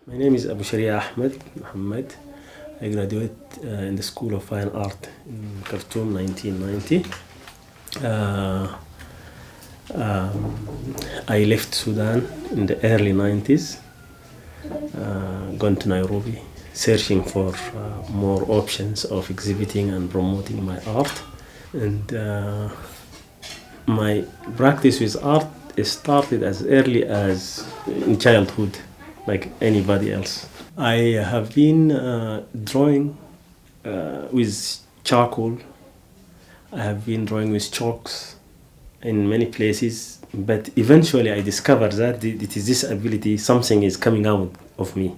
My name is Abu Sharia Ahmed Muhammad. I graduated in the School of Fine Art in Khartoum 1990. Uh, I left Sudan in the early 90s, gone to Nairobi, searching for more options of exhibiting and promoting my art. And my practice with art started as early as in childhood, like anybody else. I have been drawing with charcoal. I have been drawing with chalks in many places, but eventually I discovered that it is this ability, something is coming out of me.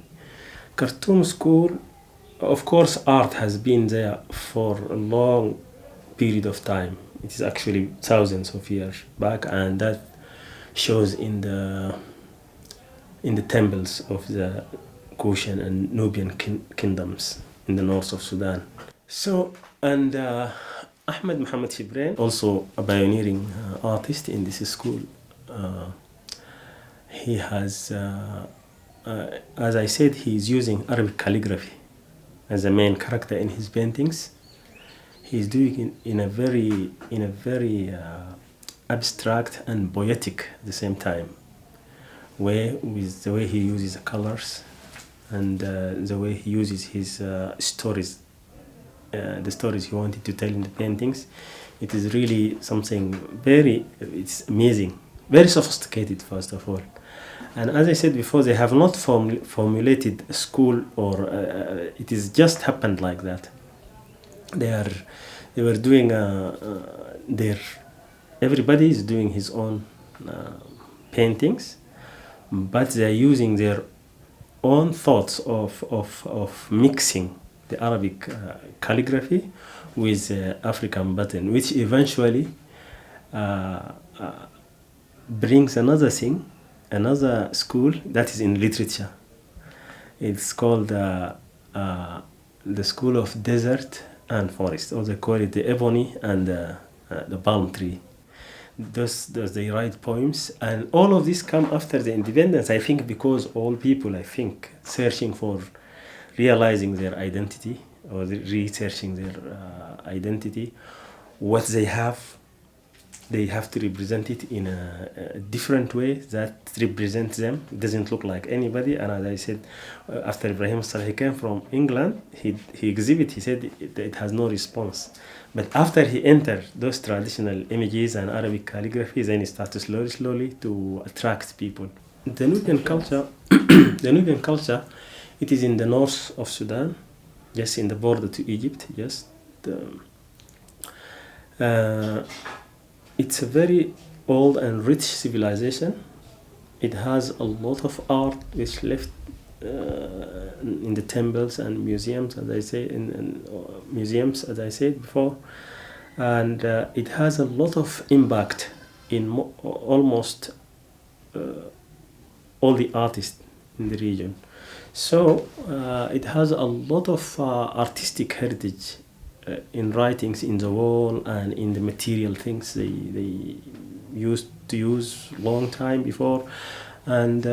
Khartoum School, of course, art has been there for a long period of time. It is actually thousands of years back, and that shows in the temples of the Kushan and Nubian kingdoms in the north of Sudan. So, and Ahmed Mohammed Shibrain, also a pioneering artist in this school, he has, as I said, he is using Arabic calligraphy as a main character in his paintings. He is doing it in a very abstract and poetic at the same time way, with the way he uses the colors and the way he uses his stories, the stories he wanted to tell in the paintings. It is really something it's amazing, very sophisticated first of all. And as I said before, they have not formulated a school, or it is just happened like that. They were doing everybody is doing his own paintings, but they're using their own thoughts of mixing the Arabic calligraphy with African pattern, which eventually brings another thing, another school that is in literature. It's called the School of Desert and Forest, or they call it the ebony and the palm tree. Thus they write poems, and all of this come after the independence, I think, because all people, I think, searching for realizing their identity, or researching their identity, what they have to represent it in a different way that represents them. It doesn't look like anybody. And as I said, after Ibrahim Saleh came from England, he said it has no response. But after he entered those traditional images and Arabic calligraphy, then he started slowly to attract people. The Nubian culture, it is in the north of Sudan, just in the border to Egypt, it's a very old and rich civilization. It has a lot of art which left in the temples and museums, as I say, in museums, as I said before, and it has a lot of impact in almost all the artists in the region. So it has a lot of artistic heritage in writings, in the wall, and in the material things they used to use long time before, and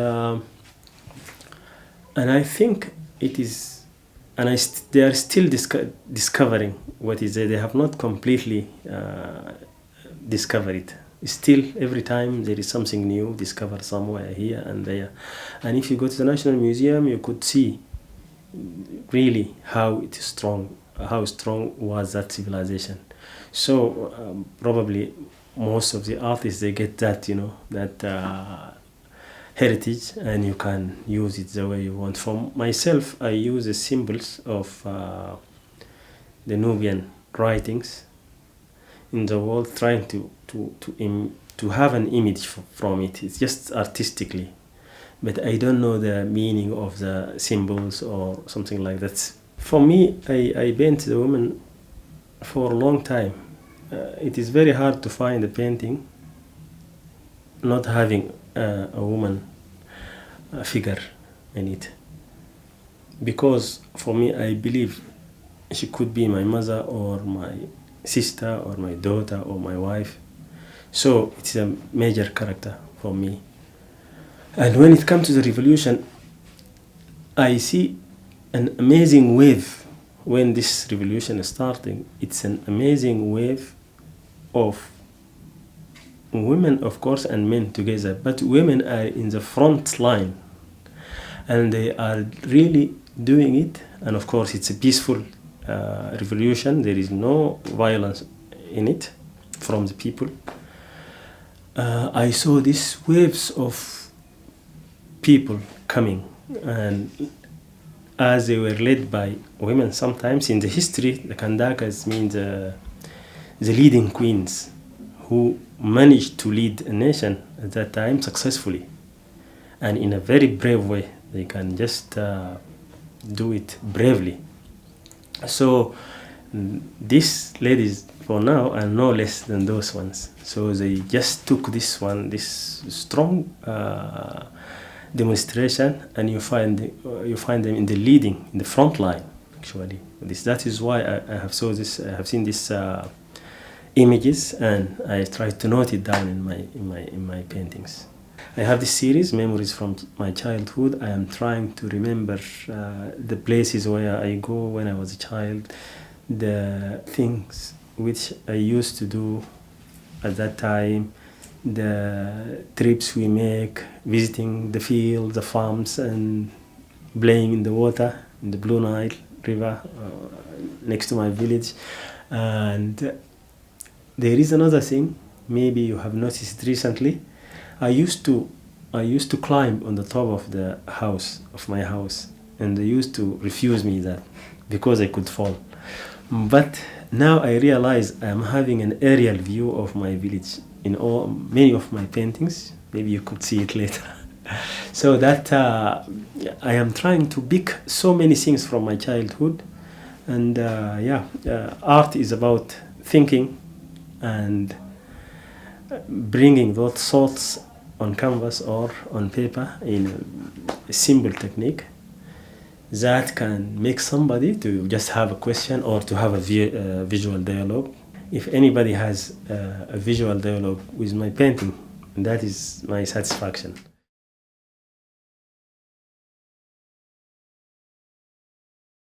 I think it is, and they are still discovering what is there. They have not completely discovered it. Still, every time there is something new discovered somewhere here and there. And if you go to the National Museum, you could see really how it is strong, how strong was that civilization. So probably most of the artists, they get that, that heritage, and you can use it the way you want. For myself, I use the symbols of the Nubian writings in the wall, trying to have an image from it. It's just artistically, but I don't know the meaning of the symbols or something like that. For me, I paint the woman for a long time. It is very hard to find a painting not having a woman figure in it, because for me, I believe she could be my mother or my sister or my daughter or my wife. So it's a major character for me. And when it comes to the revolution, I see an amazing wave when this revolution is starting. It's an amazing wave of women, of course, and men together, but women are in the front line and they are really doing it. And of course, it's a peaceful revolution. There is no violence in it from the people. I saw these waves of people coming, and as they were led by women. Sometimes in the history, the Kandakas mean the leading queens who managed to lead a nation at that time successfully and in a very brave way. They can just do it bravely. So these ladies for now are no less than those ones. So they just took this strong demonstration, and you find them in the front line. Actually, that is why I have seen these images, and I try to note it down in my paintings. I have this series, Memories from my Childhood. I am trying to remember the places where I go when I was a child, the things which I used to do at that time, the trips we make, visiting the fields, the farms, and playing in the water, in the Blue Nile River next to my village. And there is another thing, maybe you have noticed recently. I used to climb on the top of my house, and they used to refuse me that because I could fall. But now I realize I am having an aerial view of my village in many of my paintings. Maybe you could see it later. So that I am trying to pick so many things from my childhood, and art is about thinking and bringing those thoughts on canvas or on paper in a simple technique that can make somebody to just have a question or to have a visual dialogue. If anybody has a visual dialogue with my painting, that is my satisfaction.